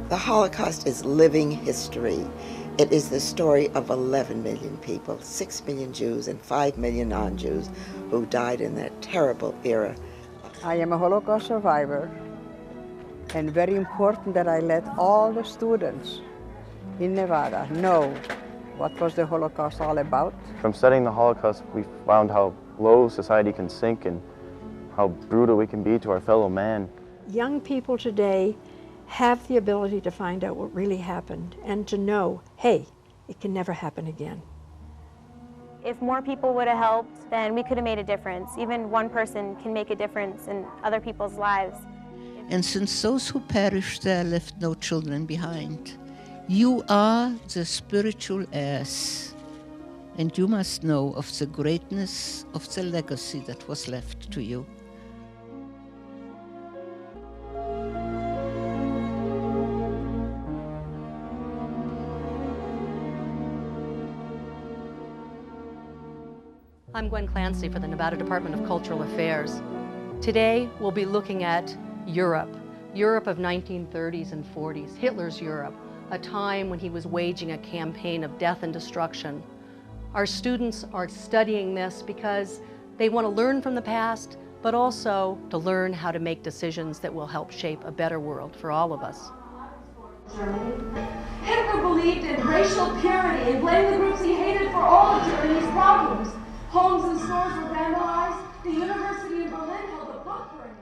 The Holocaust is living history. It is the story of 11 million people, 6 million Jews and 5 million non-Jews who died in that terrible era. I am a Holocaust survivor, and very important that I let all the students in Nevada know what was the Holocaust all about. From studying the Holocaust, we found how low society can sink and how brutal we can be to our fellow man. Young people today have the ability to find out what really happened and to know, hey, it can never happen again. If more people would have helped, then we could have made a difference. Even one person can make a difference in other people's lives. And since those who perished there left no children behind, you are the spiritual heirs, and you must know of the greatness of the legacy that was left to you. I'm Gwen Clancy for the Nevada Department of Cultural Affairs. Today we'll be looking at Europe of 1930s and 40s, Hitler's Europe, a time when he was waging a campaign of death and destruction. Our students are studying this because they want to learn from the past, but also to learn how to make decisions that will help shape a better world for all of us. Germany. Hitler believed in racial purity and blamed the groups he hated for all of Germany's problems. Homes and stores were vandalized. The university in Berlin held a book burning.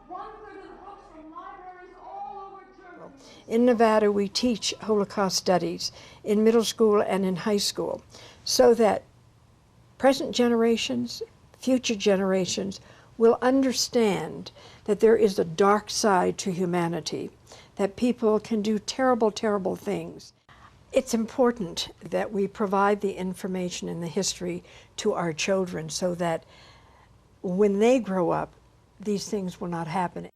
1/3 of the books from libraries all over Germany. In Nevada, we teach Holocaust studies in middle school and in high school so that present generations, future generations will understand that there is a dark side to humanity, that people can do terrible, terrible things. It's important that we provide the information and the history to our children so that when they grow up, these things will not happen.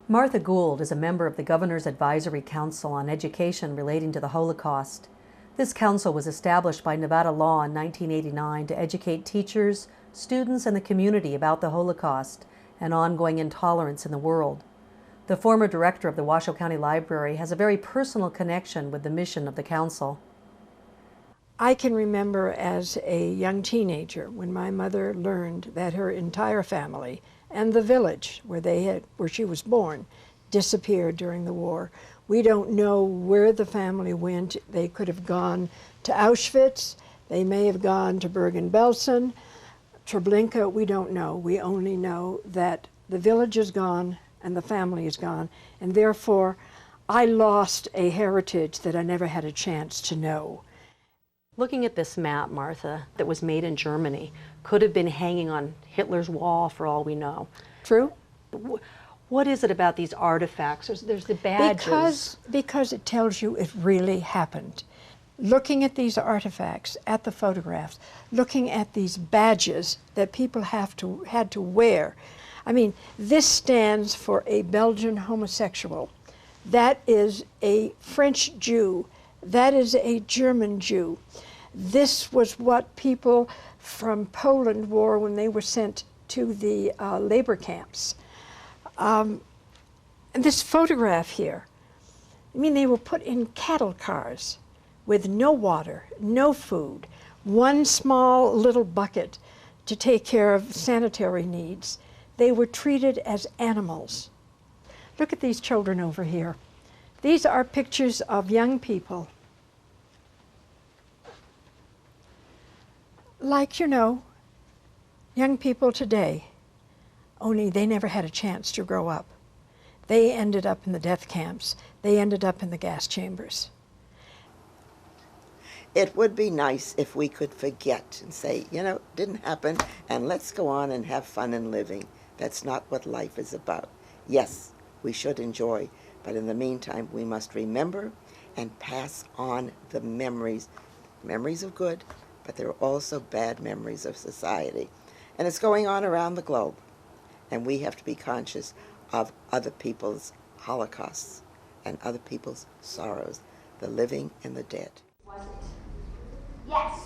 Martha Gould is a member of the Governor's Advisory Council on Education relating to the Holocaust. This council was established by Nevada law in 1989 to educate teachers, students, and the community about the Holocaust and ongoing intolerance in the world. The former director of the Washoe County Library has a very personal connection with the mission of the council. I can remember as a young teenager when my mother learned that her entire family and the village where she was born disappeared during the war. We don't know where the family went. They could have gone to Auschwitz. They may have gone to Bergen-Belsen, Treblinka. We don't know. We only know that the village is gone and the family is gone, and therefore I lost a heritage that I never had a chance to know. Looking at this map, Martha, that was made in Germany, could have been hanging on Hitler's wall for all we know. True. What is it about these artifacts? There's the badges. Because it tells you it really happened. Looking at these artifacts, at the photographs, looking at these badges that people had to wear. I mean, this stands for a Belgian homosexual. That is a French Jew. That is a German Jew. This was what people from Poland wore when they were sent to the labor camps. And this photograph here, I mean, they were put in cattle cars with no water, no food, one small little bucket to take care of sanitary needs. They were treated as animals. Look at these children over here. These are pictures of young people. Like, you know, young people today, only they never had a chance to grow up. They ended up in the death camps. They ended up in the gas chambers. It would be nice if we could forget and say, you know, it didn't happen, and let's go on and have fun in living. That's not what life is about. Yes, we should enjoy, but in the meantime, we must remember and pass on the memories of good, but there are also bad memories of society. And it's going on around the globe, and we have to be conscious of other people's holocausts and other people's sorrows, the living and the dead. Yes.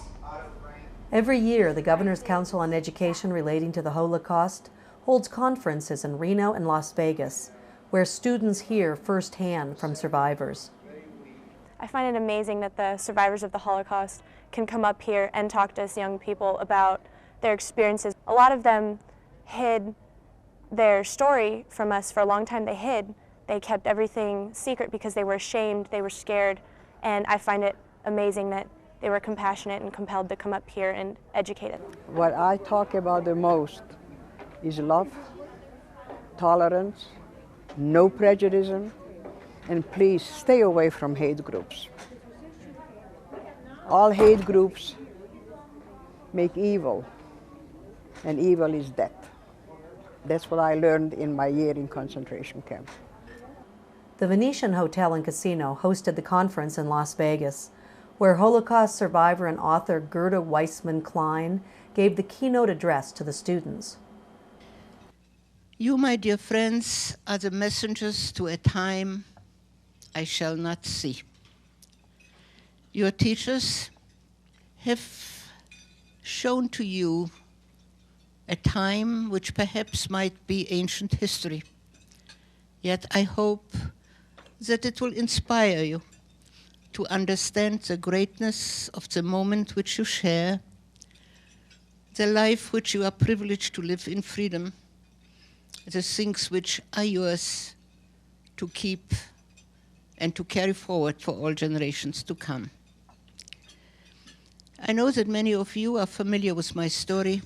Every year, the Governor's Council on Education relating to the Holocaust holds conferences in Reno and Las Vegas, where students hear firsthand from survivors. I find it amazing that the survivors of the Holocaust can come up here and talk to us young people about their experiences. A lot of them hid their story from us for a long time. They kept everything secret because they were ashamed, they were scared, and I find it amazing that they were compassionate and compelled to come up here and educate us. What I talk about the most is love, tolerance, no prejudice, and please stay away from hate groups. All hate groups make evil, and evil is death. That's what I learned in my year in concentration camp. The Venetian Hotel and Casino hosted the conference in Las Vegas, where Holocaust survivor and author Gerda Weissman Klein gave the keynote address to the students. You, my dear friends, are the messengers to a time I shall not see. Your teachers have shown to you a time which perhaps might be ancient history. Yet I hope that it will inspire you to understand the greatness of the moment which you share, the life which you are privileged to live in freedom, the things which are yours to keep and to carry forward for all generations to come. I know that many of you are familiar with my story.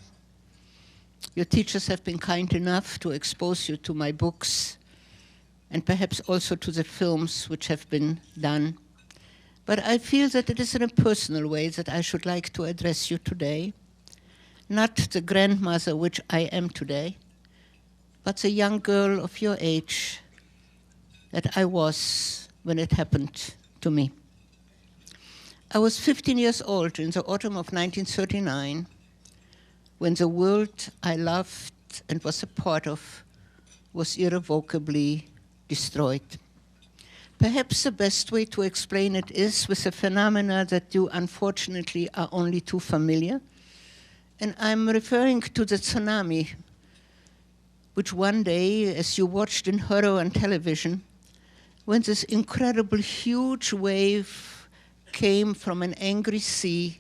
Your teachers have been kind enough to expose you to my books and perhaps also to the films which have been done. But I feel that it is in a personal way that I should like to address you today, not the grandmother which I am today, but the young girl of your age that I was when it happened to me. I was 15 years old in the autumn of 1939, when the world I loved and was a part of was irrevocably destroyed. Perhaps the best way to explain it is with a phenomena that you unfortunately are only too familiar. And I'm referring to the tsunami, which one day, as you watched in horror on television, when this incredible huge wave came from an angry sea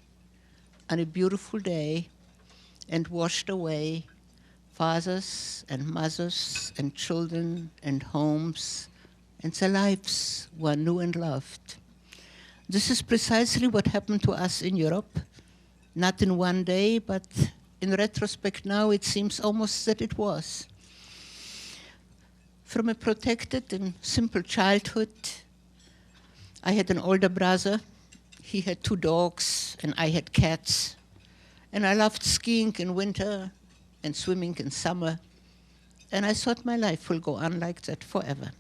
on a beautiful day and washed away fathers and mothers and children and homes, and their lives were new and loved. This is precisely what happened to us in Europe, not in one day, but in retrospect now it seems almost that it was. From a protected and simple childhood, I had an older brother. He had 2 dogs, and I had cats. And I loved skiing in winter and swimming in summer. And I thought my life will go on like that forever.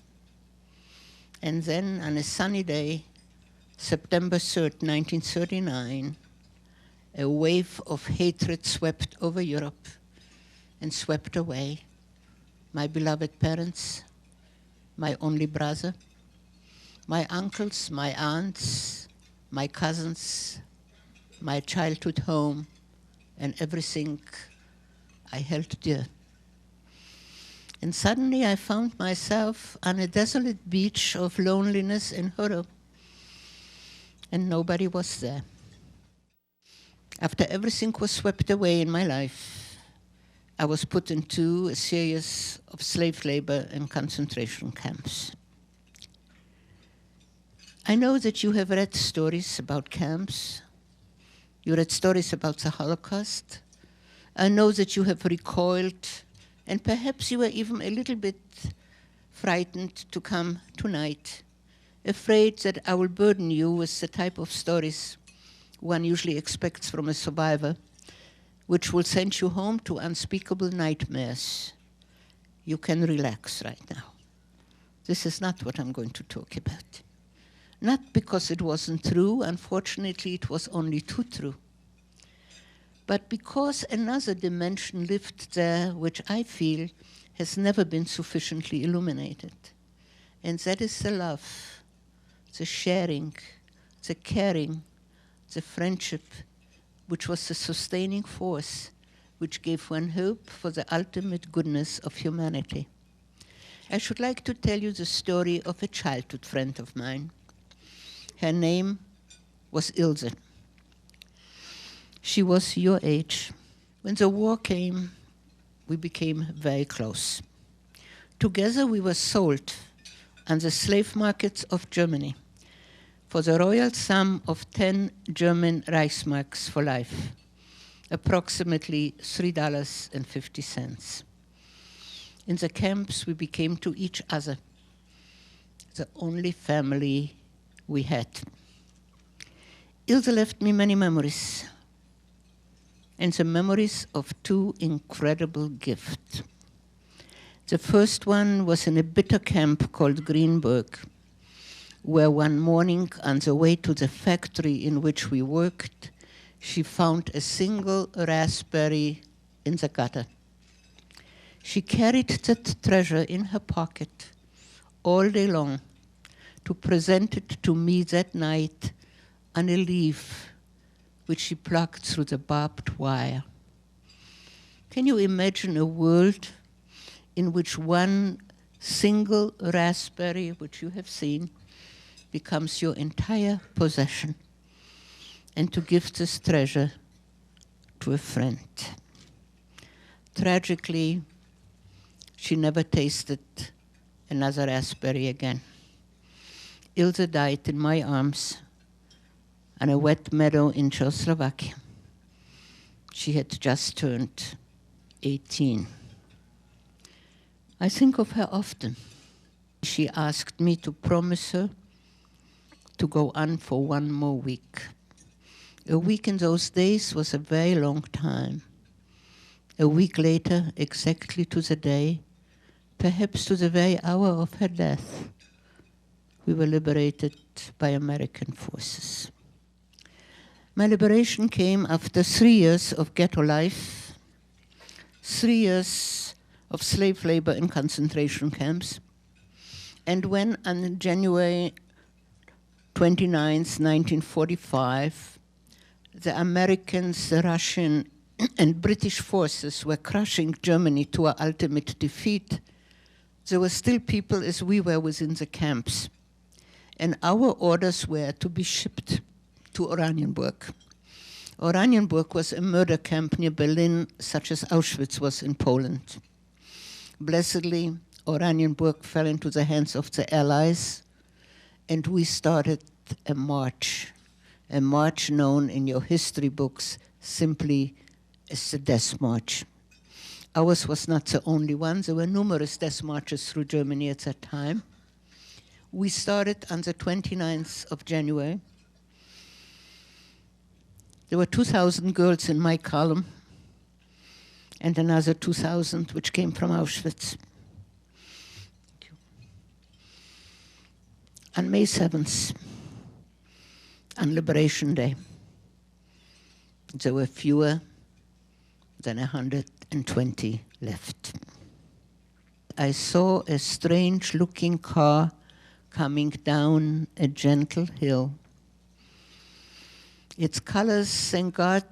And then on a sunny day, September 3rd, 1939, a wave of hatred swept over Europe and swept away my beloved parents, my only brother, my uncles, my aunts, my cousins, my childhood home, and everything I held dear. And suddenly I found myself on a desolate beach of loneliness and horror, and nobody was there. After everything was swept away in my life, I was put into a series of slave labor and concentration camps. I know that you have read stories about camps. You read stories about the Holocaust. I know that you have recoiled, and perhaps you were even a little bit frightened to come tonight, afraid that I will burden you with the type of stories one usually expects from a survivor, which will send you home to unspeakable nightmares. You can relax right now. This is not what I'm going to talk about. Not because it wasn't true, unfortunately it was only too true, but because another dimension lived there which I feel has never been sufficiently illuminated. And that is the love, the sharing, the caring, the friendship, which was the sustaining force which gave one hope for the ultimate goodness of humanity. I should like to tell you the story of a childhood friend of mine. Her name was Ilse. She was your age. When the war came, we became very close. Together we were sold on the slave markets of Germany for the royal sum of 10 German Reichsmarks for life, approximately $3.50. In the camps, we became to each other the only family we had. Ilse left me many memories, and the memories of two incredible gifts. The first one was in a bitter camp called Greenberg, where one morning on the way to the factory in which we worked, she found a single raspberry in the gutter. She carried that treasure in her pocket all day long to present it to me that night on a leaf which she plucked through the barbed wire. Can you imagine a world in which one single raspberry, which you have seen, becomes your entire possession, and to give this treasure to a friend? Tragically, she never tasted another raspberry again. Ilse died in my arms on a wet meadow in Czechoslovakia. She had just turned 18. I think of her often. She asked me to promise her to go on for one more week. A week in those days was a very long time. A week later, exactly to the day, perhaps to the very hour of her death, we were liberated by American forces. My liberation came after 3 years of ghetto life, 3 years of slave labor in concentration camps, and when on January 29th, 1945, the Americans, the Russian, and British forces were crushing Germany to our ultimate defeat, there were still people as we were within the camps. And our orders were to be shipped to Oranienburg. Oranienburg was a murder camp near Berlin, such as Auschwitz was in Poland. Blessedly, Oranienburg fell into the hands of the Allies, and we started a march known in your history books simply as the Death March. Ours was not the only one. There were numerous death marches through Germany at that time. We started on the 29th of January. There were 2,000 girls in my column and another 2,000 which came from Auschwitz. On May 7th, on Liberation Day, there were fewer than 120 left. I saw a strange-looking car coming down a gentle hill. Its colors, thank God,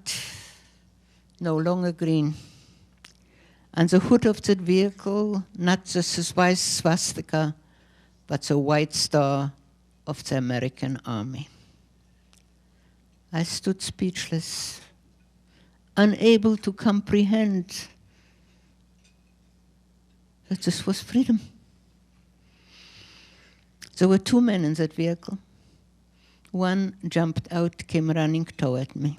no longer green. On the hood of that vehicle, not the white swastika, but the white star of the American army. I stood speechless, unable to comprehend that this was freedom. There were 2 men in that vehicle. One jumped out, came running toward me.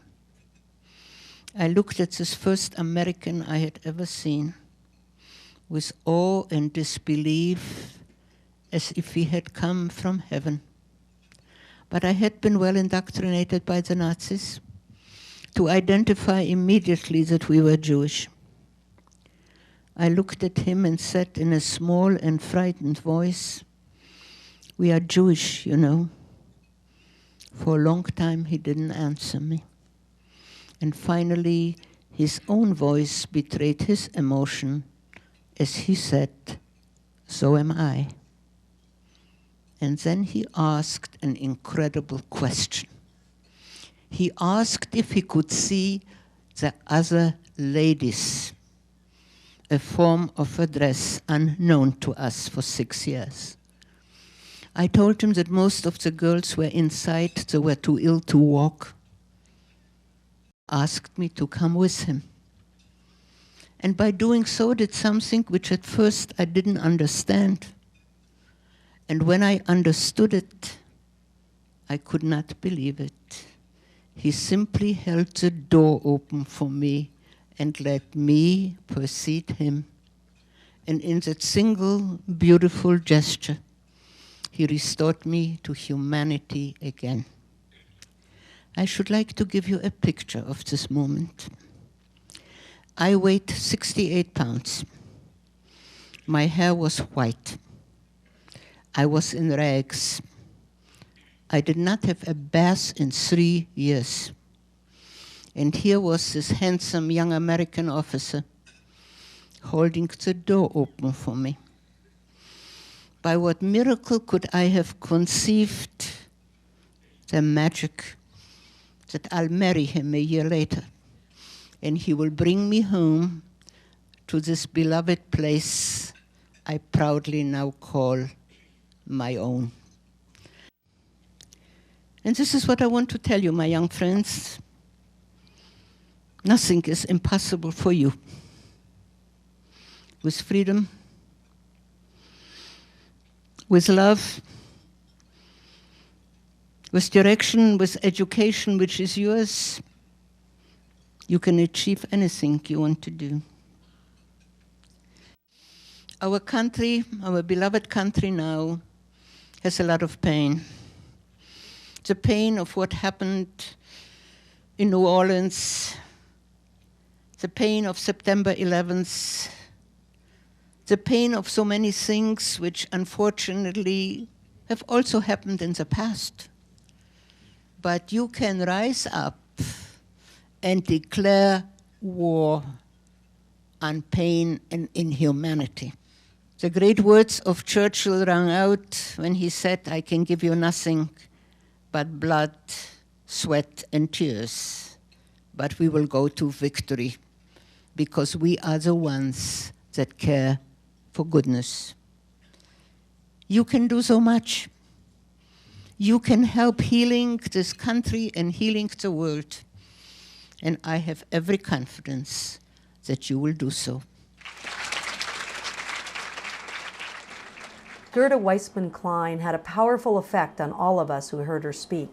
I looked at this first American I had ever seen with awe and disbelief, as if he had come from heaven. But I had been well indoctrinated by the Nazis to identify immediately that we were Jewish. I looked at him and said in a small and frightened voice, "We are Jewish, you know." For a long time he didn't answer me. And finally, his own voice betrayed his emotion as he said, "So am I." And then he asked an incredible question. He asked if he could see the other ladies. a form of address unknown to us for 6 years. I told him that most of the girls were inside, they were too ill to walk, asked me to come with him. And by doing so, did something which at first I didn't understand. And when I understood it, I could not believe it. He simply held the door open for me and let me precede him. And in that single beautiful gesture, he restored me to humanity again. I should like to give you a picture of this moment. I weighed 68 pounds. My hair was white. I was in rags. I did not have a bath in 3 years. And here was this handsome young American officer holding the door open for me. By what miracle could I have conceived the magic that I'll marry him a year later, and he will bring me home to this beloved place I proudly now call my own. And this is what I want to tell you, my young friends. Nothing is impossible for you. With freedom, with love, with direction, with education which is yours, you can achieve anything you want to do. Our country, our beloved country now, has a lot of pain. The pain of what happened in New Orleans, the pain of September 11th, the pain of so many things which unfortunately have also happened in the past. But you can rise up and declare war on pain and inhumanity. The great words of Churchill rang out when he said, "I can give you nothing but blood, sweat, and tears, but we will go to victory because we are the ones that care for goodness." You can do so much. You can help healing this country and healing the world. And I have every confidence that you will do so. Gerda Weissman-Klein had a powerful effect on all of us who heard her speak.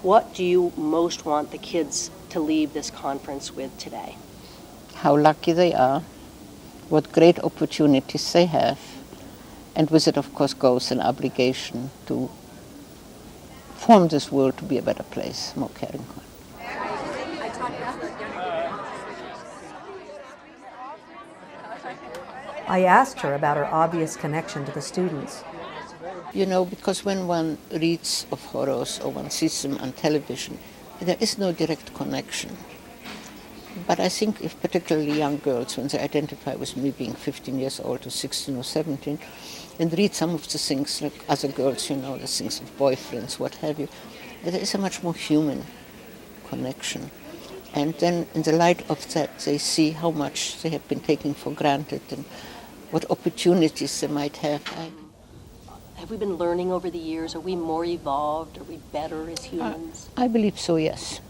What do you most want the kids to leave this conference with today? How lucky they are, what great opportunities they have, and with it, of course, goes an obligation to form this world to be a better place, more caring one. I asked her about her obvious connection to the students. You know, because when one reads of horrors or one sees them on television, there is no direct connection. But I think if particularly young girls, when they identify with me being 15 years old or 16 or 17, and read some of the things like other girls, you know, the things of boyfriends, what have you, there is a much more human connection. And then in the light of that, they see how much they have been taken for granted and what opportunities they might have. Have we been learning over the years? Are we more evolved? Are we better as humans? I believe so, yes.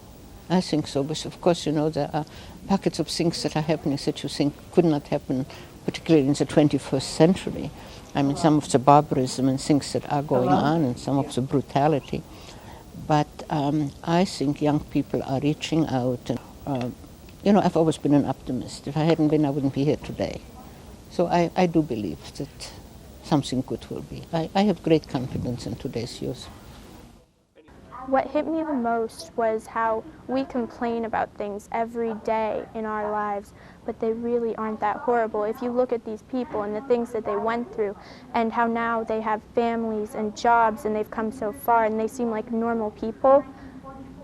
I think so, but of course, you know, there are packets of things that are happening that you think could not happen, particularly in the 21st century. I mean, some of the barbarism and things that are going on and some of the brutality. But I think young people are reaching out. And, you know, I've always been an optimist. If I hadn't been, I wouldn't be here today. So I do believe that something good will be. I have great confidence in today's youth. What hit me the most was how we complain about things every day in our lives, but they really aren't that horrible. If you look at these people and the things that they went through and how now they have families and jobs and they've come so far and they seem like normal people,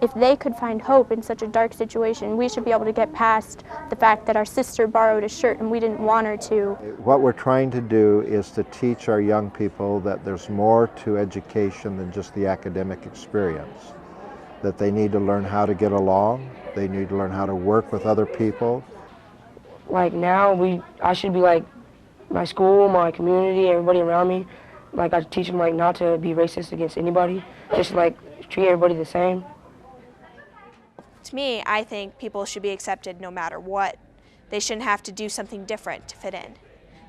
if they could find hope in such a dark situation, we should be able to get past the fact that our sister borrowed a shirt and we didn't want her to. What we're trying to do is to teach our young people that there's more to education than just the academic experience, that they need to learn how to get along, they need to learn how to work with other people. Like now, I should be like my school, my community, everybody around me. Like I teach them like not to be racist against anybody, just like treat everybody the same. To me, I think people should be accepted no matter what. They shouldn't have to do something different to fit in.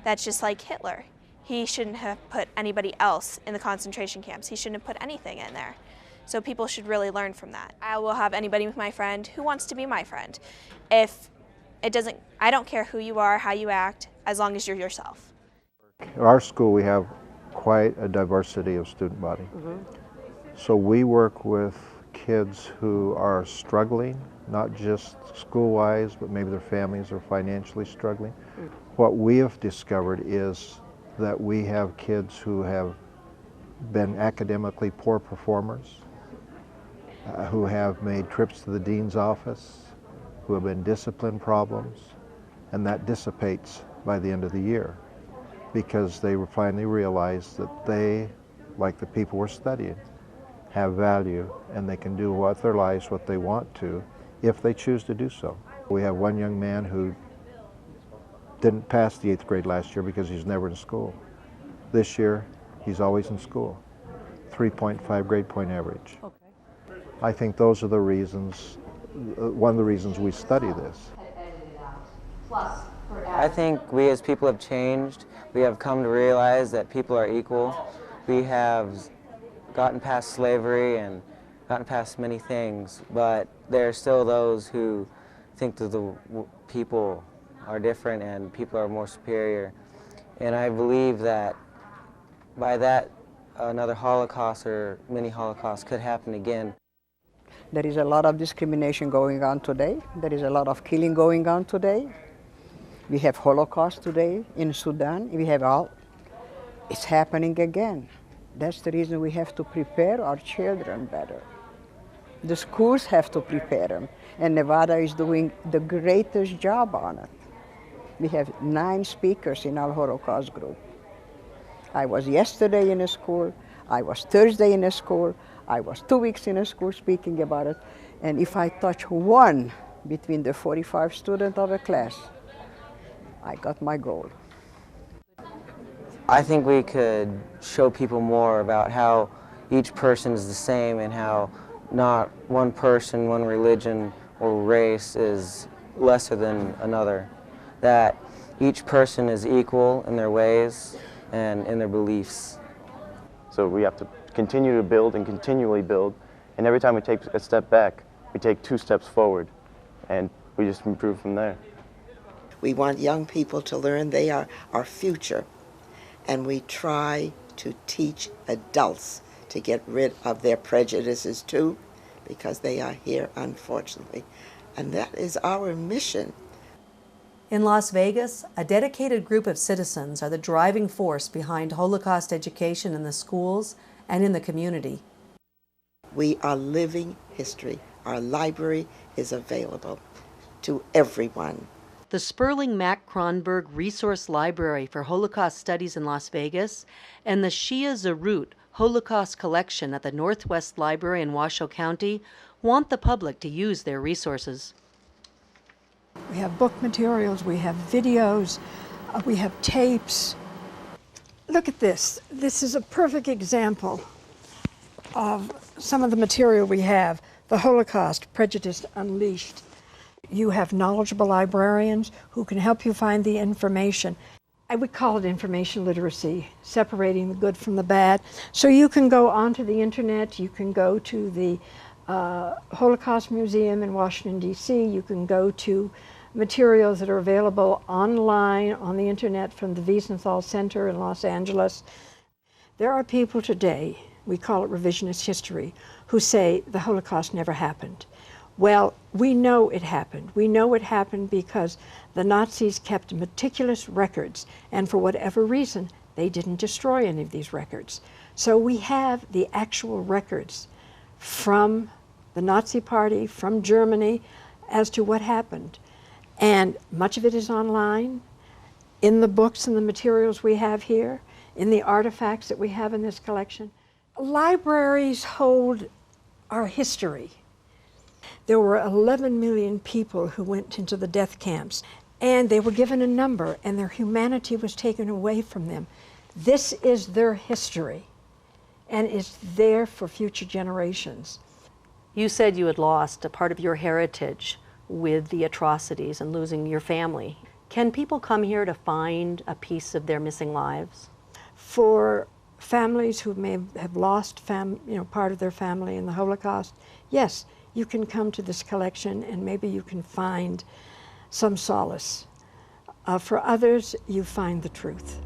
That's just like Hitler. He shouldn't have put anybody else in the concentration camps. He shouldn't have put anything in there. So people should really learn from that. I will have anybody with my friend who wants to be my friend. If it doesn't, I don't care who you are, how you act, as long as you're yourself. At our school, we have quite a diversity of student body. So we work with kids who are struggling, not just school-wise, but maybe their families are financially struggling. What we have discovered is that we have kids who have been academically poor performers, who have made trips to the dean's office, who have been discipline problems, and that dissipates by the end of the year because they finally realize that they, like the people we're studying, have value and they can do with their lives what they want to if they choose to do so. We have one young man who didn't pass the 8th grade last year because he's never in school. This year, he's always in school. 3.5 grade point average. Okay. I think those are the reasons, one of the reasons we study this. I think we as people have changed. We have come to realize that people are equal. We have gotten past slavery and gotten past many things, but there are still those who think that the people are different and people are more superior. And I believe that by that, another Holocaust or mini Holocaust could happen again. There is a lot of discrimination going on today. There is a lot of killing going on today. We have Holocaust today in Sudan. We have all. It's happening again. That's the reason we have to prepare our children better. The schools have to prepare them, and Nevada is doing the greatest job on it. We have 9 speakers in our Holocaust group. I was yesterday in a school, I was Thursday in a school, I was 2 weeks in a school speaking about it, and if I touch one between the 45 students of a class, I got my goal. I think we could show people more about how each person is the same and how not one person, one religion or race is lesser than another. That each person is equal in their ways and in their beliefs. So we have to continue to build and continually build, and every time we take a step back, we take 2 steps forward, and we just improve from there. We want young people to learn they are our future, and we try to teach adults to get rid of their prejudices too, because they are here, unfortunately. And that is our mission. In Las Vegas, a dedicated group of citizens are the driving force behind Holocaust education in the schools and in the community. We are living history. Our library is available to everyone. The Sperling Mack Kronberg Resource Library for Holocaust Studies in Las Vegas and the Shia Zarut Holocaust Collection at the Northwest Library in Washoe County want the public to use their resources. We have book materials, we have videos, we have tapes. Look at this. This is a perfect example of some of the material we have. The Holocaust, Prejudice Unleashed. You have knowledgeable librarians who can help you find the information. I would call it information literacy, separating the good from the bad. So you can go onto the internet, you can go to the Holocaust Museum in Washington, D.C., you can go to materials that are available online on the internet from the Wiesenthal Center in Los Angeles. There are people today, we call it revisionist history, who say the Holocaust never happened. Well, we know it happened. We know it happened because the Nazis kept meticulous records, and for whatever reason, they didn't destroy any of these records. So we have the actual records from the Nazi Party, from Germany, as to what happened. And much of it is online, in the books and the materials we have here, in the artifacts that we have in this collection. Libraries hold our history. There were 11 million people who went into the death camps, and they were given a number, and their humanity was taken away from them. This is their history, and it's there for future generations. You said you had lost a part of your heritage with the atrocities and losing your family. Can people come here to find a piece of their missing lives? For families who may have lost part of their family in the Holocaust, yes, you can come to this collection and maybe you can find some solace. For others, you find the truth.